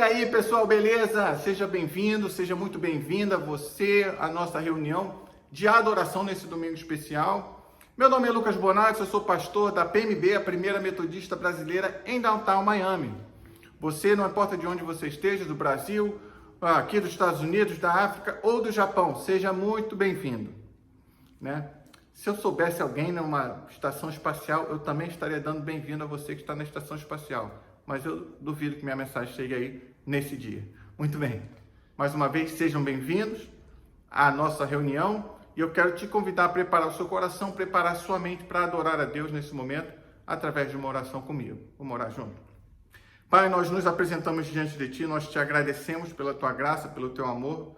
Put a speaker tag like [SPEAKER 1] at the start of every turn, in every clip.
[SPEAKER 1] aí, pessoal, beleza? Seja bem-vindo, seja muito bem-vinda você à nossa reunião de adoração nesse domingo especial. Meu nome é Lucas Bonatti, eu sou pastor da PMB, a Primeira Metodista Brasileira em Downtown Miami. Você, não importa de onde você esteja, do Brasil, aqui dos Estados Unidos, da África ou do Japão, seja muito bem-vindo, né? Se eu soubesse alguém numa estação espacial, eu também estaria dando bem-vindo a você que está na estação espacial. Mas eu duvido que minha mensagem chegue aí nesse dia. Muito bem. Mais uma vez, sejam bem-vindos à nossa reunião. E eu quero te convidar a preparar o seu coração, preparar a sua mente para adorar a Deus nesse momento, através de uma oração comigo. Vamos orar junto? Pai, nós nos apresentamos diante de Ti, nós te agradecemos pela Tua graça, pelo Teu amor,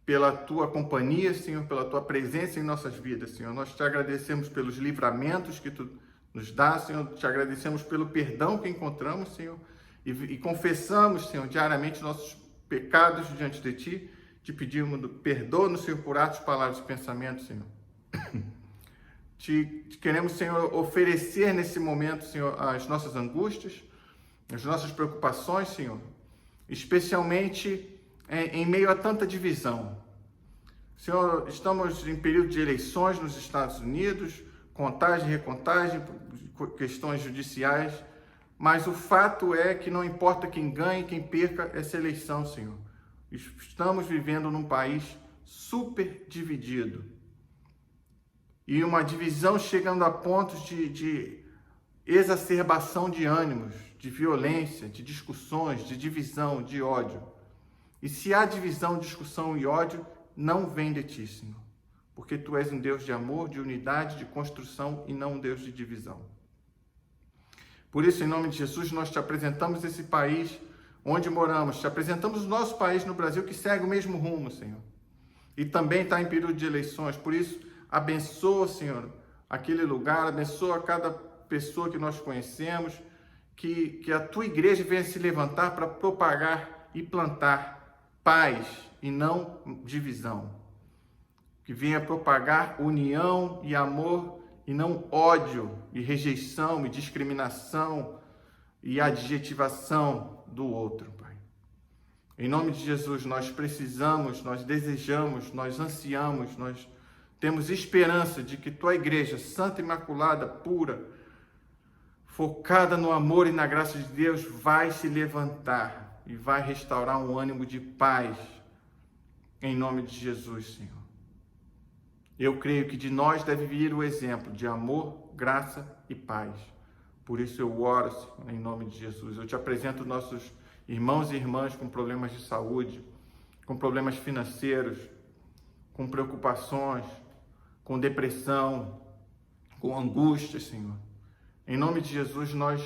[SPEAKER 1] pela Tua companhia, Senhor, pela Tua presença em nossas vidas, Senhor. Nós te agradecemos pelos livramentos que Tu nos dá, Senhor. Te agradecemos pelo perdão que encontramos, Senhor, e confessamos, Senhor, diariamente nossos pecados diante de Ti. Te pedimos perdoa-nos, Senhor, por atos, palavras e pensamentos, Senhor. Te queremos, Senhor, oferecer nesse momento, Senhor, as nossas angústias, as nossas preocupações, Senhor, especialmente em meio a tanta divisão. Senhor, estamos em período de eleições nos Estados Unidos, contagem e recontagem, questões judiciais, mas o fato é que não importa quem ganhe, quem perca essa eleição, Senhor. Estamos vivendo num país super dividido e uma divisão chegando a pontos de exacerbação de ânimos, de violência, de discussões, de divisão, de ódio. E se há divisão, discussão e ódio, não vem de Ti, Senhor. Porque Tu és um Deus de amor, de unidade, de construção e não um Deus de divisão. Por isso, em nome de Jesus, nós Te apresentamos esse país onde moramos, Te apresentamos o nosso país no Brasil que segue o mesmo rumo, Senhor. E também está em período de eleições, por isso, abençoa, Senhor, aquele lugar, abençoa cada pessoa que nós conhecemos, que a Tua igreja venha se levantar para propagar e plantar paz e não divisão. Que venha propagar união e amor e não ódio e rejeição e discriminação e adjetivação do outro, Pai. Em nome de Jesus, nós precisamos, nós desejamos, nós ansiamos, nós temos esperança de que Tua igreja, santa, imaculada, pura, focada no amor e na graça de Deus, vai se levantar e vai restaurar um ânimo de paz, em nome de Jesus, Senhor. Eu creio que de nós deve vir o exemplo de amor, graça e paz. Por isso eu oro, Senhor, em nome de Jesus. Eu Te apresento nossos irmãos e irmãs com problemas de saúde, com problemas financeiros, com preocupações, com depressão, com angústia, Senhor. Em nome de Jesus, nós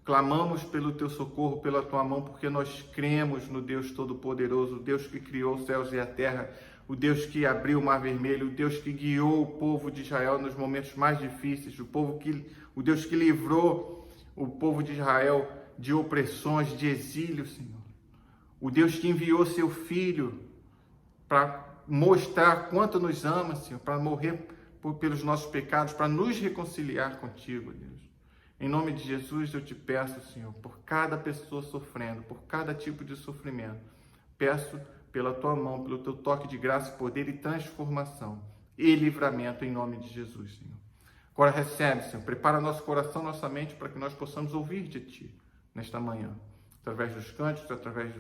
[SPEAKER 1] clamamos pelo Teu socorro, pela Tua mão, porque nós cremos no Deus Todo-Poderoso, o Deus que criou os céus e a terra, o Deus que abriu o Mar Vermelho, o Deus que guiou o povo de Israel nos momentos mais difíceis, o Deus que livrou o povo de Israel de opressões, de exílio, Senhor. O Deus que enviou Seu Filho para mostrar quanto nos ama, Senhor, para morrer pelos nossos pecados, para nos reconciliar contigo, Deus. Em nome de Jesus, eu Te peço, Senhor, por cada pessoa sofrendo, por cada tipo de sofrimento, peço pela Tua mão, pelo Teu toque de graça, poder e transformação e livramento em nome de Jesus, Senhor. Agora recebe, Senhor, prepara nosso coração, nossa mente para que nós possamos ouvir de Ti nesta manhã, através dos cânticos, através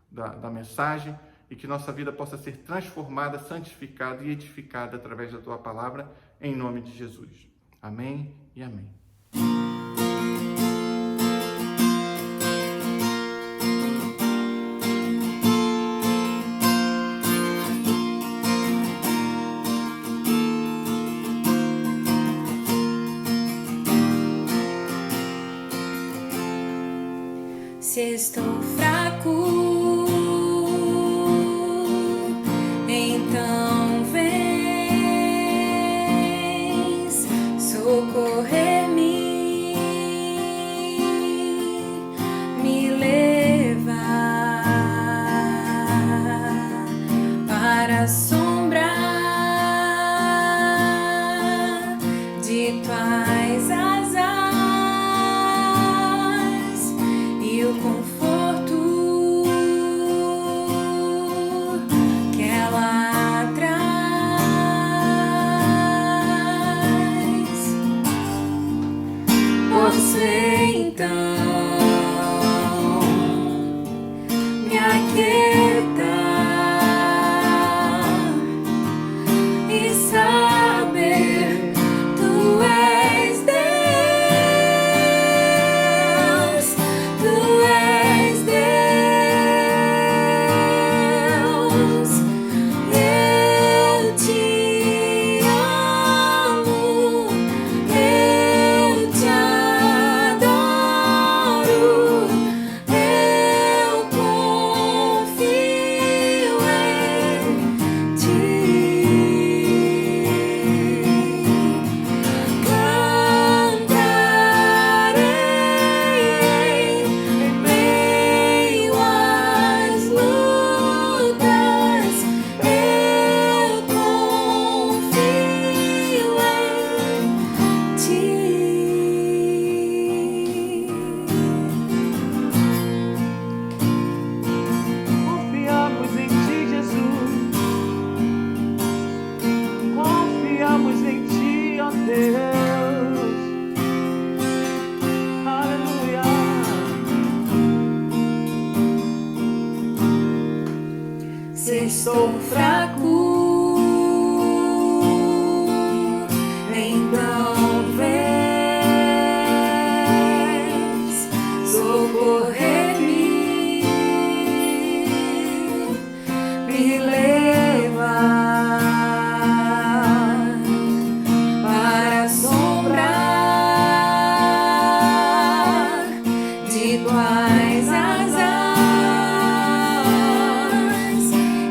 [SPEAKER 1] da mensagem, e que nossa vida possa ser transformada, santificada e edificada através da Tua palavra, em nome de Jesus. Amém e amém.
[SPEAKER 2] Se estou fraco, então vens socorrer-me, me levar para a sombra de Tuas asas e o conforto estou fraco. Então vens socorrer-me, me levar para a sombra de tuas asas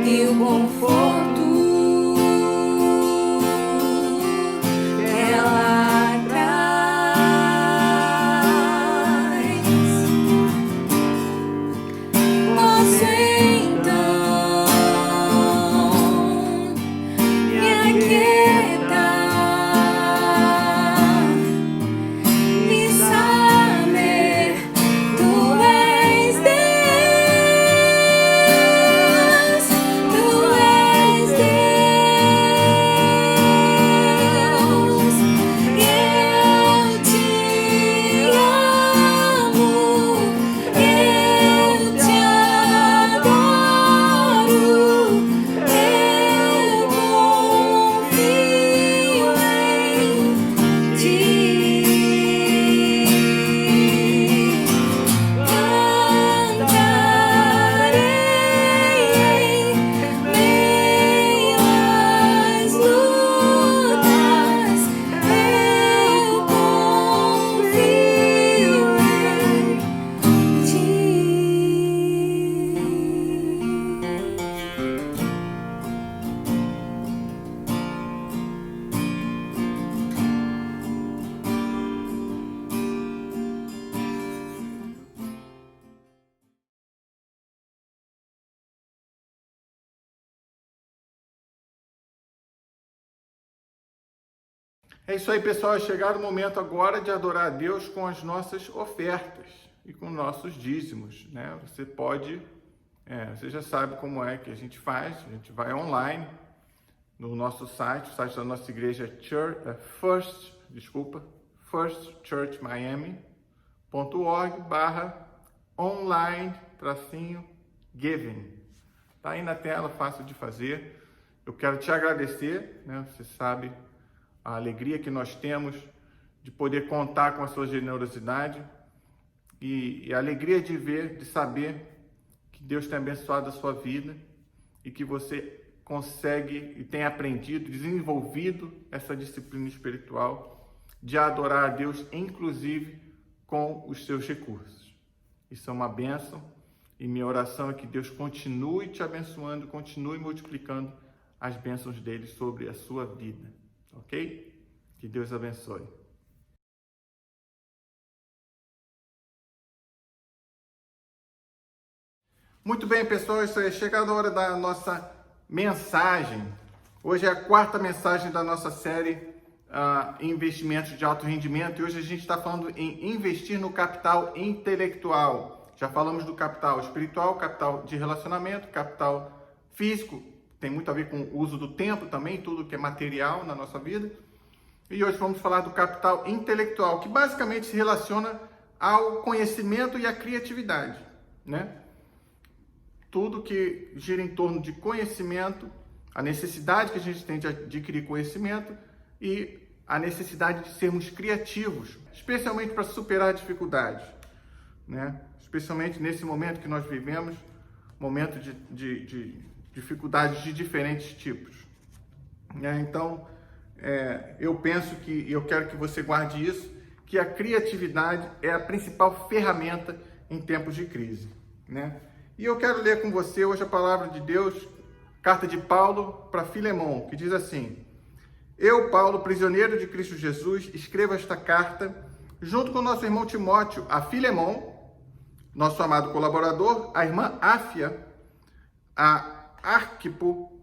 [SPEAKER 2] e o conforto
[SPEAKER 1] É isso aí, pessoal. É chegado o momento agora de adorar a Deus com as nossas ofertas e com nossos dízimos, né? Você pode, você já sabe como é que a gente faz. A gente vai online no nosso site, o site da nossa igreja firstchurchmiami.org/online-giving. Tá aí na tela, fácil de fazer. Eu quero te agradecer, né? Você sabe a alegria que nós temos de poder contar com a sua generosidade e a alegria de ver, de saber que Deus tem abençoado a sua vida e que você consegue e tem aprendido, desenvolvido essa disciplina espiritual de adorar a Deus, inclusive com os seus recursos. Isso é uma bênção e minha oração é que Deus continue te abençoando, continue multiplicando as bênçãos dele sobre a sua vida. Ok? Que Deus abençoe. Muito bem, pessoal, isso é chegada a hora da nossa mensagem. Hoje é a quarta mensagem da nossa série Investimentos de Alto Rendimento e hoje a gente está falando em investir no capital intelectual. Já falamos do capital espiritual, capital de relacionamento, capital físico, tem muito a ver com o uso do tempo também, tudo que é material na nossa vida. E hoje vamos falar do capital intelectual, que basicamente se relaciona ao conhecimento e à criatividade, né? Tudo que gira em torno de conhecimento, a necessidade que a gente tem de adquirir conhecimento e a necessidade de sermos criativos, especialmente para superar dificuldades, né? Especialmente nesse momento que nós vivemos, momento de dificuldades de diferentes tipos. Então, eu penso que, eu quero que você guarde isso, que a criatividade é a principal ferramenta em tempos de crise, né? E eu quero ler com você hoje a palavra de Deus, carta de Paulo para Filemon, que diz assim: Eu, Paulo, prisioneiro de Cristo Jesus, escrevo esta carta junto com o nosso irmão Timóteo a Filemon, nosso amado colaborador, a irmã Áfia, a Arquipo,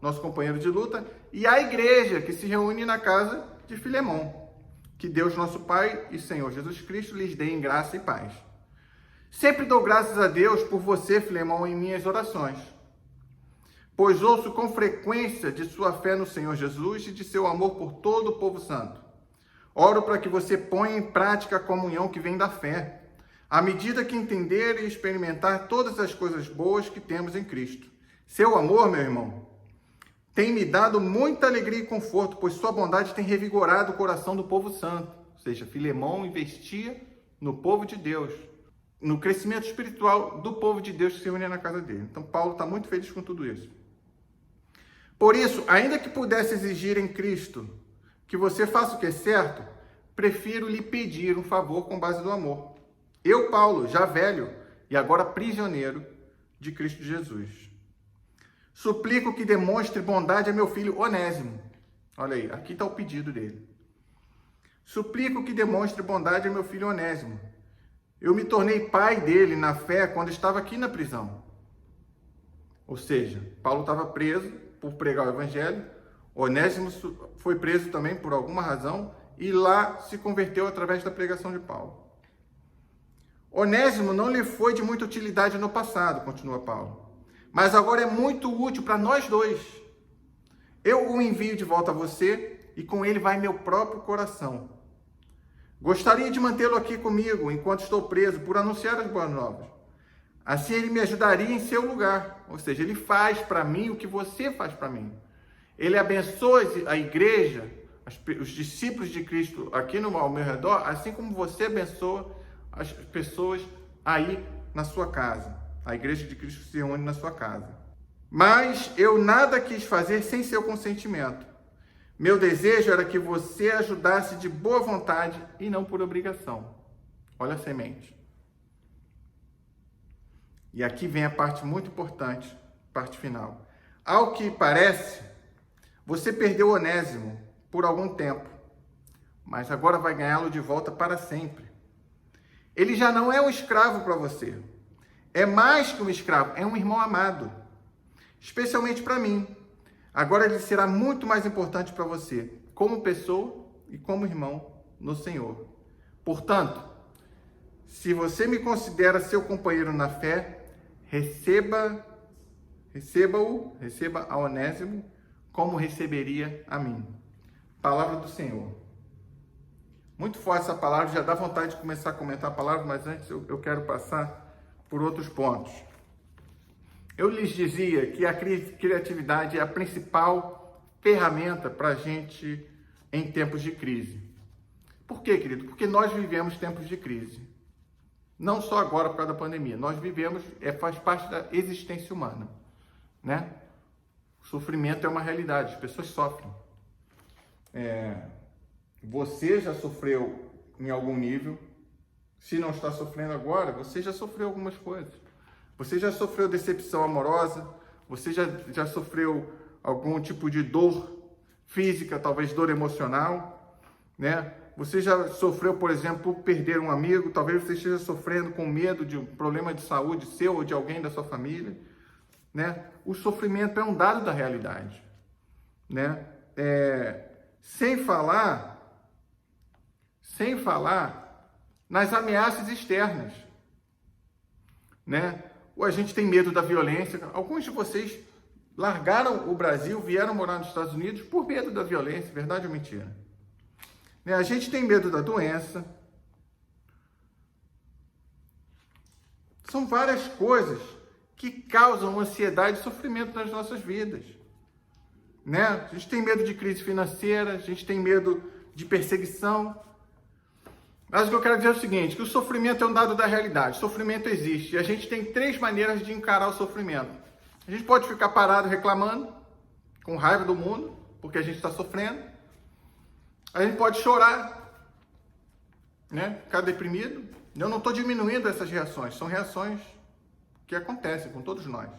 [SPEAKER 1] nosso companheiro de luta, e a igreja que se reúne na casa de Filemon. Que Deus, nosso Pai e Senhor Jesus Cristo, lhes dê em graça e paz. Sempre dou graças a Deus por você, Filemon, em minhas orações, pois ouço com frequência de sua fé no Senhor Jesus e de seu amor por todo o povo santo. Oro para que você ponha em prática a comunhão que vem da fé, à medida que entender e experimentar todas as coisas boas que temos em Cristo. Seu amor, meu irmão, tem me dado muita alegria e conforto, pois sua bondade tem revigorado o coração do povo santo. Ou seja, Filemão investia no povo de Deus, no crescimento espiritual do povo de Deus que se reunia na casa dele. Então, Paulo está muito feliz com tudo isso. Por isso, ainda que pudesse exigir em Cristo que você faça o que é certo, prefiro lhe pedir um favor com base no amor. Eu, Paulo, já velho e agora prisioneiro de Cristo Jesus, suplico que demonstre bondade a meu filho Onésimo. Olha aí, aqui está o pedido dele. Suplico que demonstre bondade a meu filho Onésimo. Eu me tornei pai dele na fé quando estava aqui na prisão. Ou seja, Paulo estava preso por pregar o evangelho. Onésimo foi preso também por alguma razão e lá se converteu através da pregação de Paulo. Onésimo não lhe foi de muita utilidade no passado, continua Paulo, mas agora é muito útil para nós dois. Eu o envio de volta a você e com ele vai meu próprio coração. Gostaria de mantê-lo aqui comigo enquanto estou preso por anunciar as boas novas. Assim ele me ajudaria em seu lugar, ou seja, ele faz para mim o que você faz para mim. Ele abençoa a igreja, os discípulos de Cristo aqui ao meu redor, assim como você abençoa as pessoas aí na sua casa. A igreja de Cristo se reúne na sua casa. Mas eu nada quis fazer sem seu consentimento. Meu desejo era que você ajudasse de boa vontade e não por obrigação. Olha a semente. E aqui vem a parte muito importante, parte final. Ao que parece, você perdeu Onésimo por algum tempo, mas agora vai ganhá-lo de volta para sempre. Ele já não é um escravo para você. É mais que um escravo, é um irmão amado. Especialmente para mim. Agora ele será muito mais importante para você, como pessoa e como irmão no Senhor. Portanto, se você me considera seu companheiro na fé, receba a Onésimo como receberia a mim. Palavra do Senhor. Muito forte essa palavra, já dá vontade de começar a comentar a palavra, mas antes eu quero passar por outros pontos. Eu lhes dizia que a criatividade é a principal ferramenta para a gente em tempos de crise. Por quê, querido? Porque nós vivemos tempos de crise. Não só agora por causa da pandemia. Nós vivemos, faz parte da existência humana, né? O sofrimento é uma realidade, as pessoas sofrem. Você já sofreu em algum nível. Se não está sofrendo agora, você já sofreu algumas coisas. Você já sofreu decepção amorosa, você já sofreu algum tipo de dor física, talvez dor emocional, né? Você já sofreu, por exemplo, por perder um amigo, talvez você esteja sofrendo com medo de um problema de saúde seu ou de alguém da sua família, né? O sofrimento é um dado da realidade, né? Sem falar nas ameaças externas, né? Ou a gente tem medo da violência. Alguns de vocês largaram o Brasil, vieram morar nos Estados Unidos por medo da violência, verdade ou mentira? Né? A gente tem medo da doença. São várias coisas que causam ansiedade e sofrimento nas nossas vidas, né? A gente tem medo de crise financeira, a gente tem medo de perseguição. Mas o que eu quero dizer é o seguinte, que o sofrimento é um dado da realidade, o sofrimento existe, e a gente tem 3 maneiras de encarar o sofrimento. A gente pode ficar parado reclamando, com raiva do mundo, porque a gente está sofrendo. A gente pode chorar, né? Ficar deprimido. Eu não estou diminuindo essas reações, são reações que acontecem com todos nós.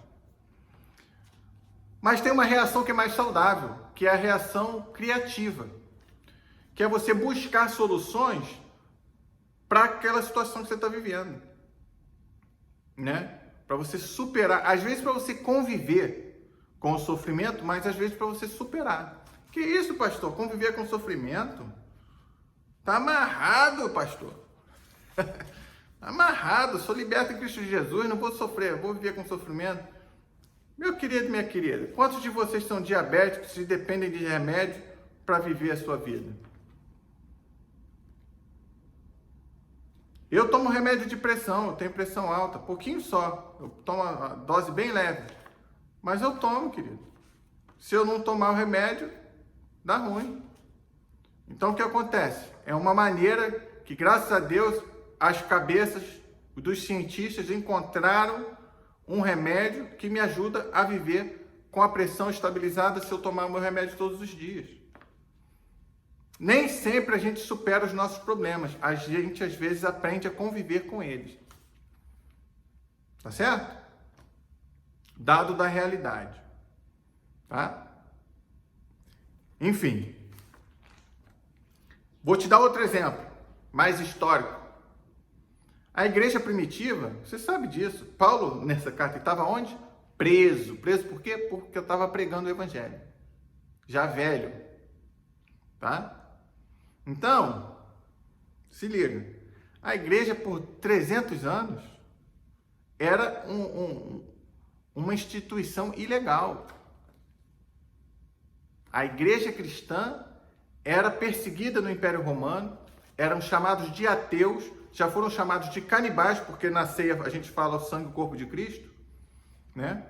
[SPEAKER 1] Mas tem uma reação que é mais saudável, que é a reação criativa, que é você buscar soluções para aquela situação que você está vivendo, né? Para você superar, às vezes para você conviver com o sofrimento, mas às vezes para você superar. Que isso, pastor? Conviver com o sofrimento? Tá amarrado, pastor. Amarrado, sou liberto em Cristo Jesus, não vou sofrer, vou viver com sofrimento. Meu querido, minha querida, quantos de vocês são diabéticos e dependem de remédio para viver a sua vida? Eu tomo remédio de pressão, eu tenho pressão alta, pouquinho só. Eu tomo a dose bem leve. Mas eu tomo, querido. Se eu não tomar o remédio, dá ruim. Então o que acontece? É uma maneira que, graças a Deus, as cabeças dos cientistas encontraram um remédio que me ajuda a viver com a pressão estabilizada se eu tomar o meu remédio todos os dias. Nem sempre a gente supera os nossos problemas. A gente, às vezes, aprende a conviver com eles. Tá certo? Dado da realidade. Tá? Enfim. Vou te dar outro exemplo, mais histórico. A igreja primitiva, você sabe disso. Paulo, nessa carta, estava onde? Preso. Preso por quê? Porque eu estava pregando o evangelho. Já velho. Tá? Então, se liga. A igreja, por 300 anos, era uma instituição ilegal. A igreja cristã era perseguida no Império Romano, eram chamados de ateus, já foram chamados de canibais, porque na ceia a gente fala o sangue e o corpo de Cristo, né?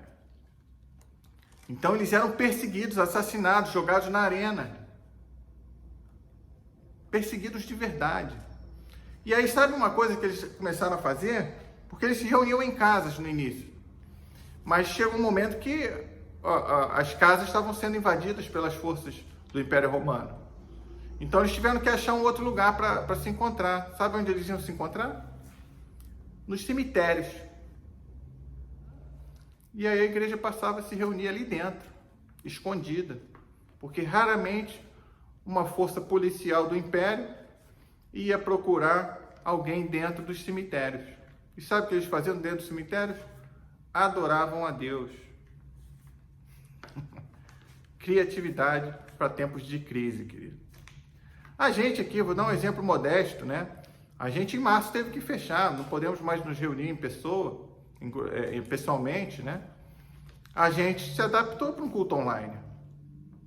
[SPEAKER 1] Então eles eram perseguidos, assassinados, jogados na arena. Perseguidos de verdade. E aí sabe uma coisa que eles começaram a fazer? Porque eles se reuniam em casas no início. Mas chega um momento que as casas estavam sendo invadidas pelas forças do Império Romano. Então eles tiveram que achar um outro lugar para se encontrar. Sabe onde eles iam se encontrar? Nos cemitérios. E aí a igreja passava a se reunir ali dentro, escondida. Porque raramente uma força policial do Império ia procurar alguém dentro dos cemitérios. E sabe o que eles faziam dentro dos cemitérios? Adoravam a Deus. Criatividade para tempos de crise, querido. A gente aqui, vou dar um exemplo modesto, né? A gente em março teve que fechar, não podemos mais nos reunir em pessoa, pessoalmente, né? A gente se adaptou para um culto online.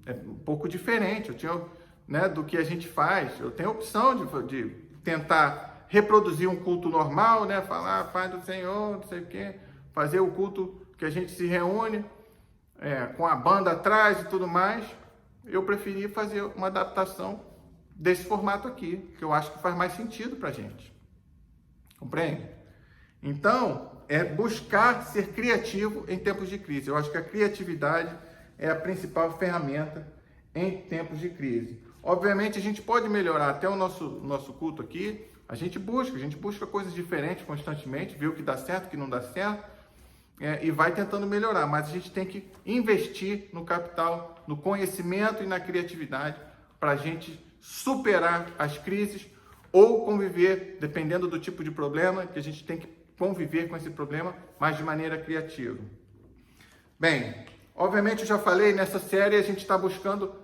[SPEAKER 1] É um pouco diferente, eu tinha, né, do que a gente faz. Eu tenho a opção de tentar reproduzir um culto normal, né? Falar, Pai do Senhor, não sei o quê, fazer o culto que a gente se reúne, com a banda atrás e tudo mais. Eu preferi fazer uma adaptação desse formato aqui, que eu acho que faz mais sentido para a gente. Compreende? Então, é buscar ser criativo em tempos de crise. Eu acho que a criatividade é a principal ferramenta em tempos de crise. Obviamente, a gente pode melhorar até o nosso culto aqui. A gente busca coisas diferentes constantemente, vê o que dá certo, o que não dá certo, e vai tentando melhorar. Mas a gente tem que investir no capital, no conhecimento e na criatividade para a gente superar as crises ou conviver, dependendo do tipo de problema, que a gente tem que conviver com esse problema, mas de maneira criativa. Bem, obviamente eu já falei, nessa série a gente está buscando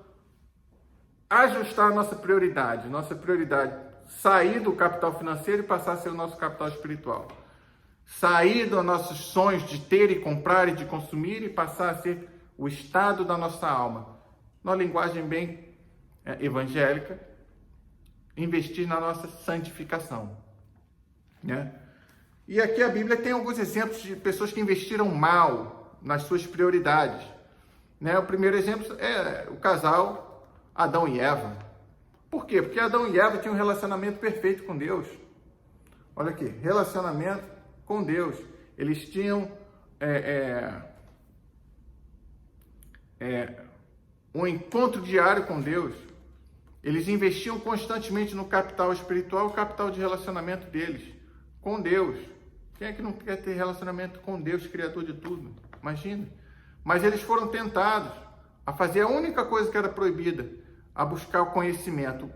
[SPEAKER 1] ajustar a nossa prioridade. Sair do capital financeiro e passar a ser o nosso capital espiritual. Sair dos nossos sonhos de ter e comprar e de consumir e passar a ser o estado da nossa alma. Numa linguagem bem evangélica, investir na nossa santificação, né? E aqui a Bíblia tem alguns exemplos de pessoas que investiram mal nas suas prioridades, né? O primeiro exemplo é o casal Adão e Eva. Por quê? Porque Adão e Eva tinham um relacionamento perfeito com Deus. Olha aqui, relacionamento com Deus. Eles tinham um encontro diário com Deus. Eles investiam constantemente no capital espiritual, o capital de relacionamento deles com Deus. Quem é que não quer ter relacionamento com Deus, Criador de tudo? Imagina. Mas eles foram tentados a fazer a única coisa que era proibida, a buscar o conhecimento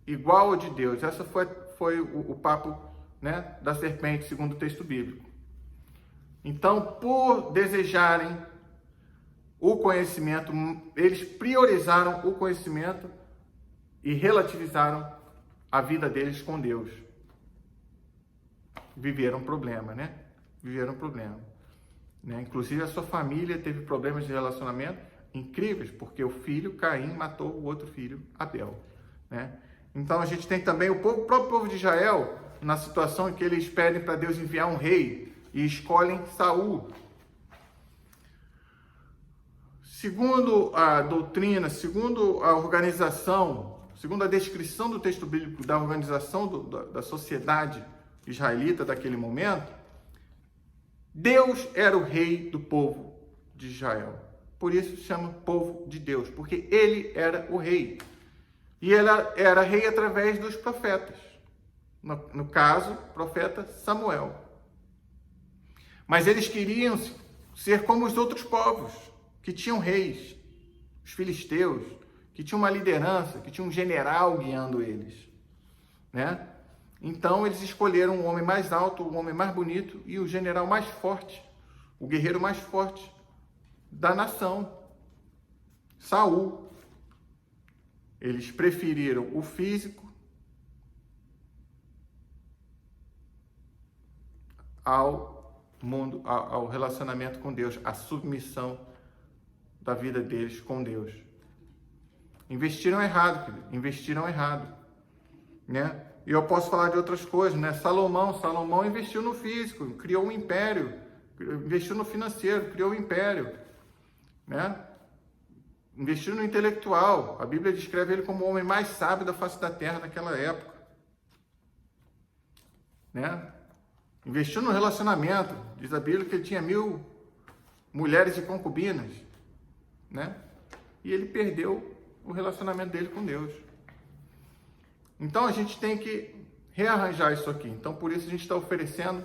[SPEAKER 1] igual ao de Deus. Essa foi o papo, né, da serpente, segundo o texto bíblico. Então, por desejarem o conhecimento, eles priorizaram o conhecimento e relativizaram a vida deles com Deus. Viveram um problema, né? Viveram um problema. Né? Inclusive a sua família teve problemas de relacionamento incríveis, porque o filho Caim matou o outro filho Abel. Né? Então a gente tem também o próprio povo de Israel, na situação em que eles pedem para Deus enviar um rei e escolhem Saul. Segundo a doutrina, segundo a organização, segundo a descrição do texto bíblico da organização da sociedade israelita daquele momento, Deus era o rei do povo de Israel. Por isso se chama povo de Deus, porque ele era o rei. E ele era rei através dos profetas. No caso, profeta Samuel. Mas eles queriam ser como os outros povos, que tinham reis, os filisteus, que tinham uma liderança, que tinham um general guiando eles, né? Então eles escolheram o homem mais alto, o homem mais bonito e o general mais forte, o guerreiro mais forte da nação, Saul. Eles preferiram o físico ao relacionamento com Deus, à submissão da vida deles com Deus. Investiram errado, querido. Investiram errado, né? E eu posso falar de outras coisas, né? Salomão investiu no físico, criou um império, investiu no financeiro, criou um império, né? Investiu no intelectual. A Bíblia descreve ele como o homem mais sábio da face da terra naquela época, né? Investiu no relacionamento. Diz a Bíblia que ele tinha 1000 mulheres e concubinas, né? E ele perdeu o relacionamento dele com Deus. Então a gente tem que rearranjar isso aqui. Então por isso a gente está oferecendo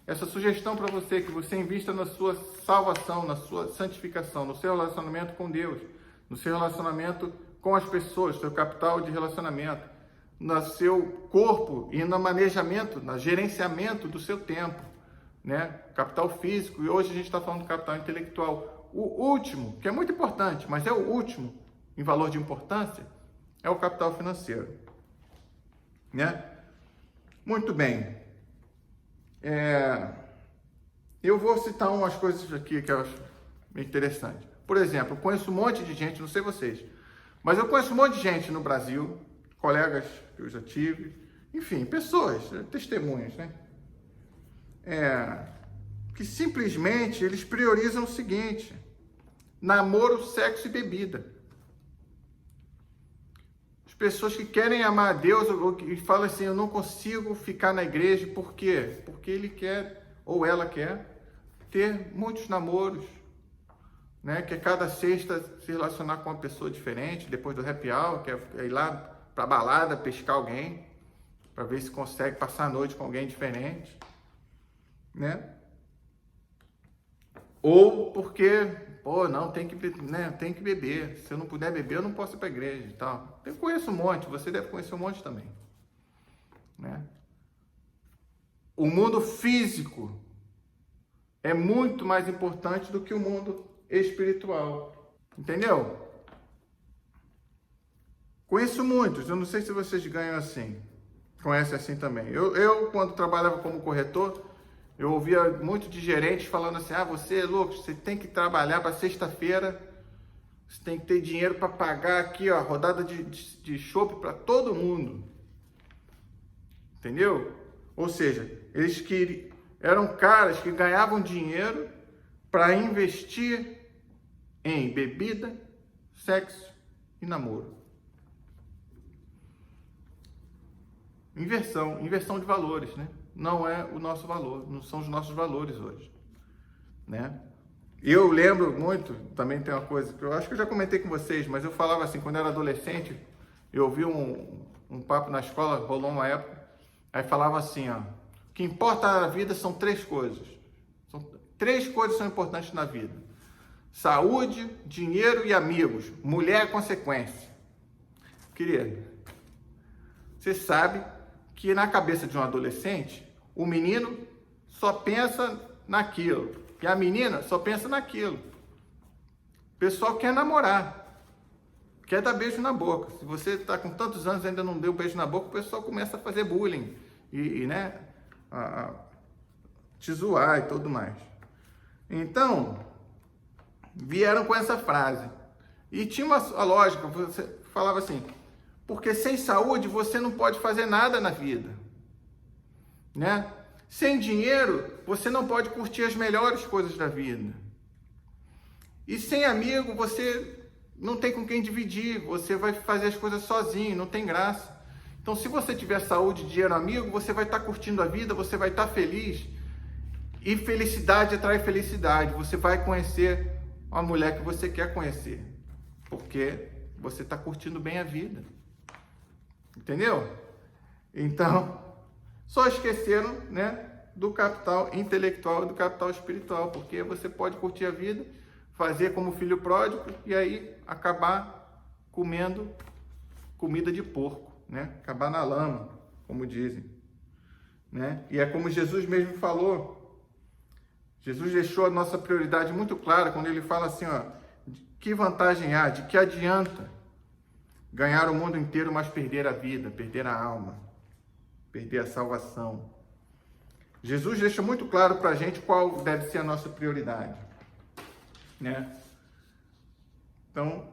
[SPEAKER 1] essa sugestão para você, que você invista na sua salvação, na sua santificação, no seu relacionamento com Deus, no seu relacionamento com as pessoas, seu capital de relacionamento, no seu corpo e no manejamento, no gerenciamento do seu tempo, né? Capital físico, e hoje a gente está falando do capital intelectual. O último, que é muito importante, mas é o último em valor de importância, é o capital financeiro, né? Muito bem. Eu vou citar umas coisas aqui que eu acho interessante. Por exemplo, eu conheço um monte de gente, não sei vocês, mas eu conheço um monte de gente no Brasil, colegas que eu já tive, enfim, pessoas, testemunhas, né? Que simplesmente eles priorizam o seguinte: namoro, sexo e bebida. As pessoas que querem amar a Deus ou que falam assim, eu não consigo ficar na igreja, por quê? Porque ele quer, ou ela quer, ter muitos namoros, né? Quer cada sexta se relacionar com uma pessoa diferente, depois do happy hour, quer ir lá pra balada, pescar alguém, para ver se consegue passar a noite com alguém diferente, né? Ou porque, não, tem que beber. Se eu não puder beber, eu não posso ir para a igreja e tal. Eu conheço um monte, você deve conhecer um monte também, né? O mundo físico é muito mais importante do que o mundo espiritual, entendeu? Conheço muitos, eu não sei se vocês ganham assim, conhecem assim também. Eu quando trabalhava como corretor, eu ouvia muito de gerentes falando assim, você, Lucas, você tem que trabalhar para sexta-feira, você tem que ter dinheiro para pagar aqui, ó, rodada de chopp para todo mundo. Entendeu? Ou seja, eram caras que ganhavam dinheiro para investir em bebida, sexo e namoro. Inversão de valores, né? Não é o nosso valor, não são os nossos valores hoje, né? Eu lembro muito, também tem uma coisa que eu acho que eu já comentei com vocês, mas eu falava assim, quando eu era adolescente, eu ouvi um papo na escola, rolou uma época, aí falava assim, o que importa na vida são 3 coisas. 3 coisas são importantes na vida: saúde, dinheiro e amigos. Mulher é consequência. Querido, você sabe que na cabeça de um adolescente, o menino só pensa naquilo e a menina só pensa naquilo. O pessoal quer namorar, quer dar beijo na boca. Se você está com tantos anos e ainda não deu beijo na boca, o pessoal começa a fazer bullying né, te zoar e tudo mais. Então, vieram com essa frase. E tinha a lógica, você falava assim, Porque sem saúde você não pode fazer nada na vida, né? Sem dinheiro você não pode curtir as melhores coisas da vida. E sem amigo você não tem com quem dividir, você vai fazer as coisas sozinho, não tem graça. Então, se você tiver saúde, dinheiro, amigo, você vai estar curtindo a vida, você vai estar feliz. E felicidade atrai felicidade. Você vai conhecer a mulher que você quer conhecer, porque você está curtindo bem a vida. Entendeu? Então, só esqueceram, né, do capital intelectual e do capital espiritual, porque você pode curtir a vida, fazer como filho pródigo e aí acabar comendo comida de porco, né? Acabar na lama, como dizem, né? E é como Jesus mesmo falou. Jesus deixou a nossa prioridade muito clara quando ele fala assim, ó, que vantagem há, de que adianta ganhar o mundo inteiro, mas perder a vida, perder a alma, perder a salvação. Jesus deixa muito claro para a gente qual deve ser a nossa prioridade, né? Então,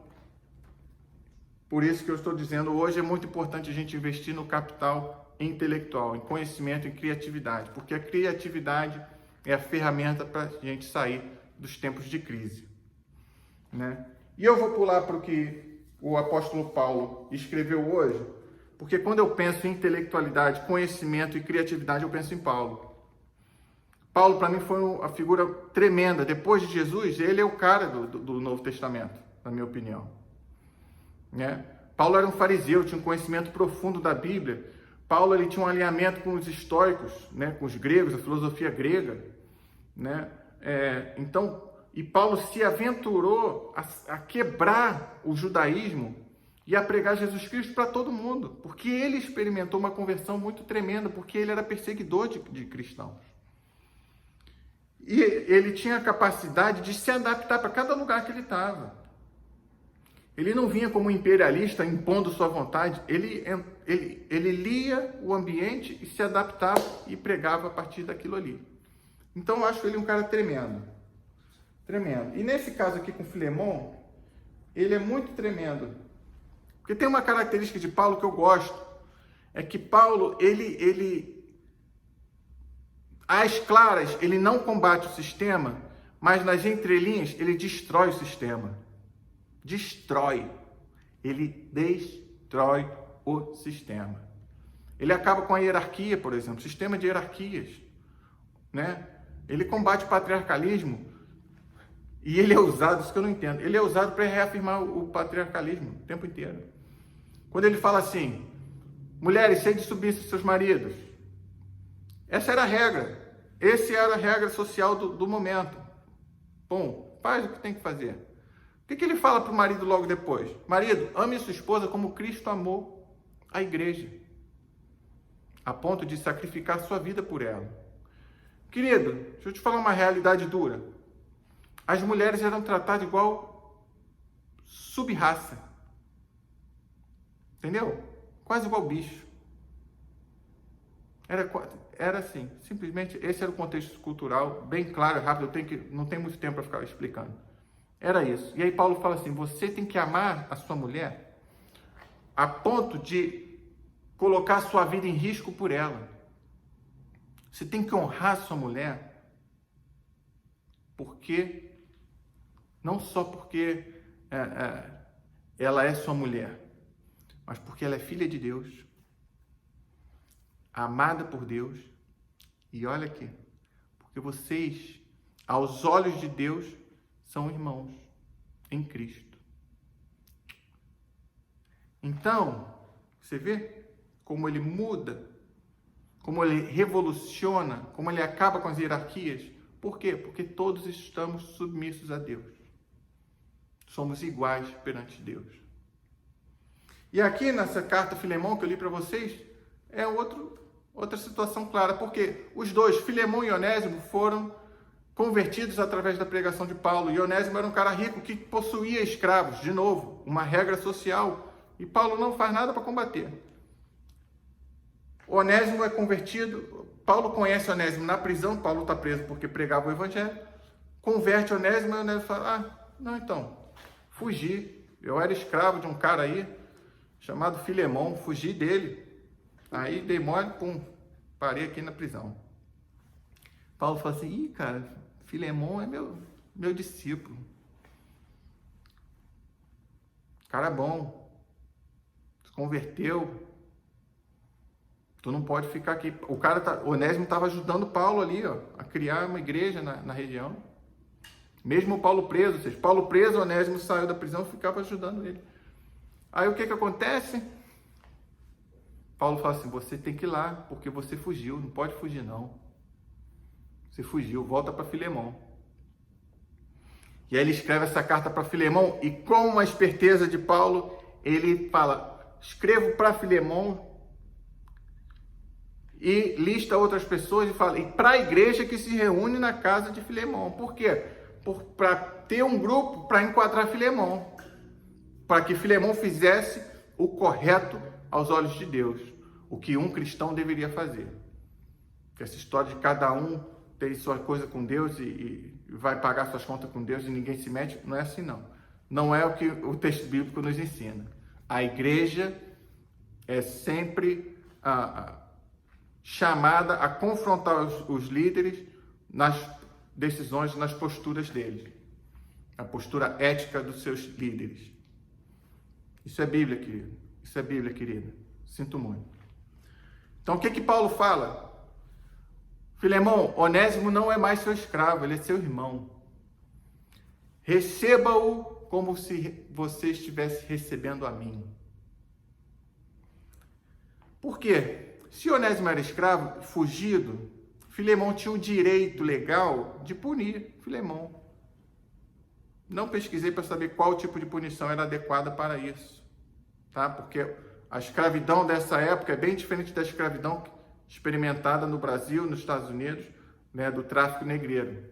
[SPEAKER 1] por isso que eu estou dizendo, hoje é muito importante a gente investir no capital intelectual, em conhecimento, em criatividade, porque a criatividade é a ferramenta para a gente sair dos tempos de crise, né? E eu vou pular para o que o apóstolo Paulo escreveu hoje, porque quando eu penso em intelectualidade, conhecimento e criatividade, eu penso em Paulo. Paulo, para mim, foi uma figura tremenda. Depois de Jesus, ele é o cara do Novo Testamento, na minha opinião, né? Paulo era um fariseu, tinha um conhecimento profundo da Bíblia. Paulo, ele tinha um alinhamento com os estoicos, né? Com os gregos, a filosofia grega, né? E Paulo se aventurou a quebrar o judaísmo e a pregar Jesus Cristo para todo mundo, porque ele experimentou uma conversão muito tremenda, porque ele era perseguidor de cristãos. E ele tinha a capacidade de se adaptar para cada lugar que ele estava. Ele não vinha como imperialista, impondo sua vontade. Ele lia o ambiente e se adaptava e pregava a partir daquilo ali. Então, eu acho ele um cara tremendo. Tremendo. E nesse caso aqui com Filemon, ele é muito tremendo. Porque tem uma característica de Paulo que eu gosto. É que Paulo, às claras, ele não combate o sistema, mas nas entrelinhas, ele destrói o sistema. Destrói. Ele destrói o sistema. Ele acaba com a hierarquia, por exemplo, sistema de hierarquias, né? Ele combate o patriarcalismo e ele é usado, isso que eu não entendo, ele é usado para reafirmar o patriarcalismo o tempo inteiro. Quando ele fala assim, mulheres, sede submissas aos seus maridos. Essa era a regra. Essa era a regra social do momento. Bom, faz o que tem que fazer. O que ele fala para o marido logo depois? Marido, ame sua esposa como Cristo amou a igreja, a ponto de sacrificar sua vida por ela. Querido, deixa eu te falar uma realidade dura. As mulheres eram tratadas igual sub-raça. Entendeu? Quase igual bicho. Era assim, simplesmente esse era o contexto cultural, bem claro, rápido, não tem muito tempo para ficar explicando. Era isso. E aí Paulo fala assim, você tem que amar a sua mulher a ponto de colocar a sua vida em risco por ela. Você tem que honrar a sua mulher, porque, não só porque ela é sua mulher, mas porque ela é filha de Deus, amada por Deus, e olha aqui, porque vocês, aos olhos de Deus, são irmãos em Cristo. Então, você vê como ele muda, como ele revoluciona, como ele acaba com as hierarquias. Por quê? Porque todos estamos submissos a Deus. Somos iguais perante Deus. E aqui nessa carta Filemon que eu li para vocês, é outra situação clara, porque os dois, Filemon e Onésimo, foram convertidos através da pregação de Paulo. E Onésimo era um cara rico que possuía escravos, de novo, uma regra social, e Paulo não faz nada para combater. Onésimo é convertido, Paulo conhece Onésimo na prisão, Paulo está preso porque pregava o evangelho, converte Onésimo, e Onésimo fala, não, então, fugi, eu era escravo de um cara aí, chamado Filemão, fugi dele. Aí dei mole, pum, parei aqui na prisão. Paulo falou assim, ih, cara, Filemão é meu discípulo. Cara bom, se converteu. Tu não pode ficar aqui. Onésimo estava ajudando Paulo ali, ó, a criar uma igreja na região. Mesmo Paulo preso, ou seja, Paulo preso, Onésimo saiu da prisão e ficava ajudando ele. Aí o que acontece? Paulo fala assim, você tem que ir lá, porque você fugiu, não pode fugir não. Você fugiu, volta para Filemão. E aí ele escreve essa carta para Filemão e com uma esperteza de Paulo, ele fala, escrevo para Filemão e lista outras pessoas e fala, e para a igreja que se reúne na casa de Filemão. Por quê? Para ter um grupo para enquadrar Filemão, para que Filemão fizesse o correto aos olhos de Deus, o que um cristão deveria fazer. Porque essa história de cada um ter sua coisa com Deus e vai pagar suas contas com Deus e ninguém se mete, não é assim não. Não é o que o texto bíblico nos ensina. A igreja é sempre chamada a confrontar os líderes nas decisões, nas posturas deles. A postura ética dos seus líderes. Isso é Bíblia, querido. Isso é Bíblia, querida. Sinto muito. Então, o que Paulo fala? Filemão, Onésimo não é mais seu escravo, ele é seu irmão. Receba-o como se você estivesse recebendo a mim. Por quê? Se Onésimo era escravo, fugido, Filemão tinha o direito legal de punir Filemão. Não pesquisei para saber qual tipo de punição era adequada para isso, tá? Porque a escravidão dessa época é bem diferente da escravidão experimentada no Brasil, nos Estados Unidos, né, do tráfico negreiro.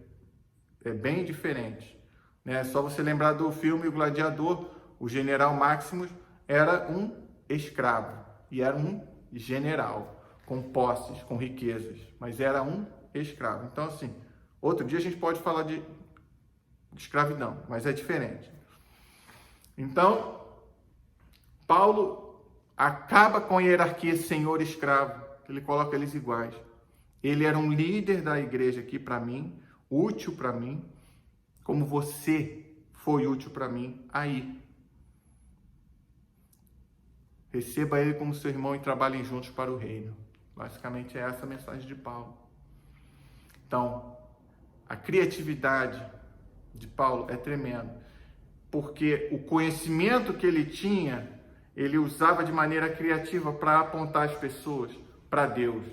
[SPEAKER 1] É bem diferente. Né? É só você lembrar do filme O Gladiador, o general Maximus era um escravo e era um general, com posses, com riquezas, mas era um escravo. Então, assim, outro dia a gente pode falar de escravidão, mas é diferente. Então, Paulo acaba com a hierarquia senhor-escravo, ele coloca eles iguais. Ele era um líder da igreja aqui para mim, útil para mim, como você foi útil para mim aí. Receba ele como seu irmão e trabalhem juntos para o reino. Basicamente é essa a mensagem de Paulo. Então, a criatividade de Paulo é tremenda, porque o conhecimento que ele tinha, ele usava de maneira criativa para apontar as pessoas para Deus.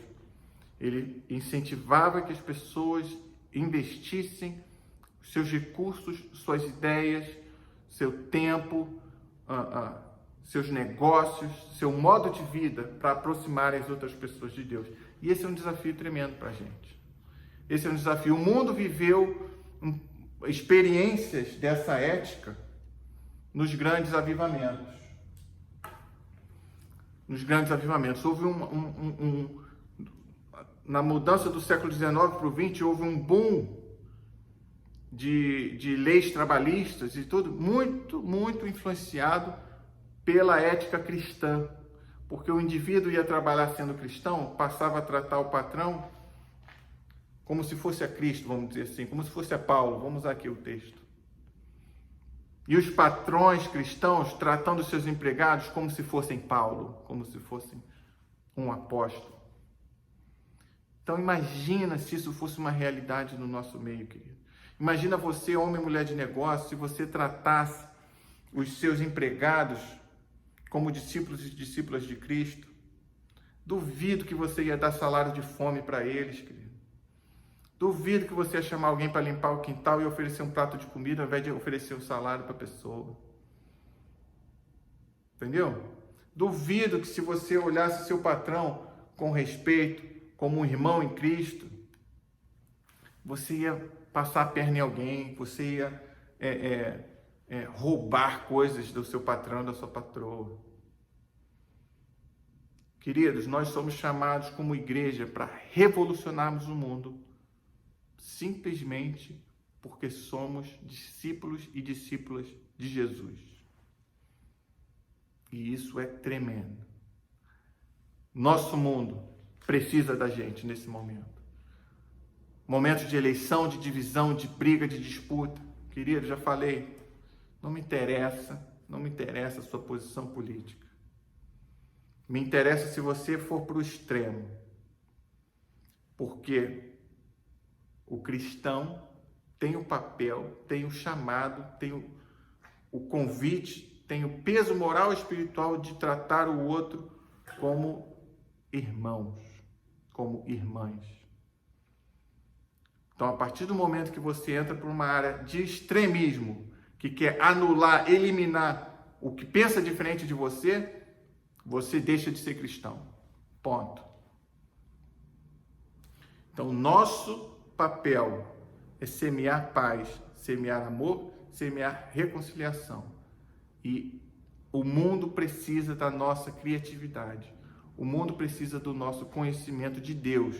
[SPEAKER 1] Ele incentivava que as pessoas investissem seus recursos, suas ideias, seu tempo, seus negócios, seu modo de vida para aproximar as outras pessoas de Deus. E esse é um desafio tremendo para a gente. Esse é um desafio. O mundo viveu experiências dessa ética nos grandes avivamentos. Nos grandes avivamentos. Houve na mudança do século XIX para o XX, houve um boom de leis trabalhistas e tudo, muito, muito influenciado pela ética cristã. Porque o indivíduo ia trabalhar sendo cristão, passava a tratar o patrão como se fosse a Cristo, vamos dizer assim, como se fosse a Paulo, vamos usar aqui o texto. E os patrões cristãos tratando seus empregados como se fossem Paulo, como se fossem um apóstolo. Então imagina se isso fosse uma realidade no nosso meio, querido. Imagina você, homem e mulher de negócio, se você tratasse os seus empregados como discípulos e discípulas de Cristo. Duvido que você ia dar salário de fome para eles, querido. Duvido que você ia chamar alguém para limpar o quintal e oferecer um prato de comida ao invés de oferecer um salário para a pessoa. Entendeu? Duvido que se você olhasse seu patrão com respeito, como um irmão em Cristo, você ia passar a perna em alguém, você ia roubar coisas do seu patrão, da sua patroa. Queridos, nós somos chamados como igreja para revolucionarmos o mundo, simplesmente porque somos discípulos e discípulas de Jesus. E isso é tremendo. Nosso mundo precisa da gente nesse momento. Momentos de eleição, de divisão, de briga, de disputa. Querido, já falei, não me interessa a sua posição política. Me interessa se você for para o extremo. Porque o cristão tem o papel, tem o chamado, tem o convite, tem o peso moral e espiritual de tratar o outro como irmãos, como irmãs. Então, a partir do momento que você entra por uma área de extremismo, que quer anular, eliminar o que pensa diferente de você, você deixa de ser cristão. Ponto. Então, nosso papel é semear paz, semear amor, semear reconciliação. E o mundo precisa da nossa criatividade. O mundo precisa do nosso conhecimento de Deus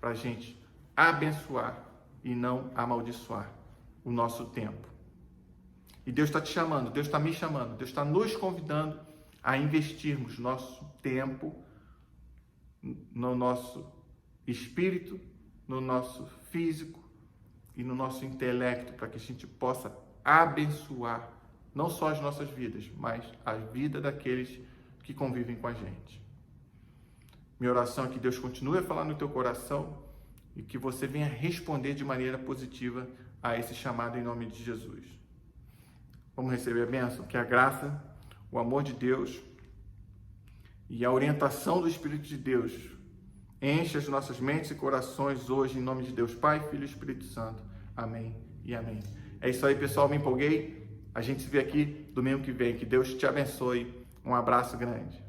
[SPEAKER 1] para a gente abençoar e não amaldiçoar o nosso tempo. E Deus está te chamando, Deus está me chamando, Deus está nos convidando a investirmos nosso tempo no nosso espírito, no nosso físico e no nosso intelecto, para que a gente possa abençoar não só as nossas vidas, mas a vida daqueles que convivem com a gente. Minha oração é que Deus continue a falar no teu coração e que você venha responder de maneira positiva a esse chamado em nome de Jesus. Vamos receber a bênção? Que a graça, o amor de Deus e a orientação do Espírito de Deus enche as nossas mentes e corações hoje, em nome de Deus Pai, Filho e Espírito Santo. Amém e amém. É isso aí, pessoal. Me empolguei. A gente se vê aqui domingo que vem. Que Deus te abençoe. Um abraço grande.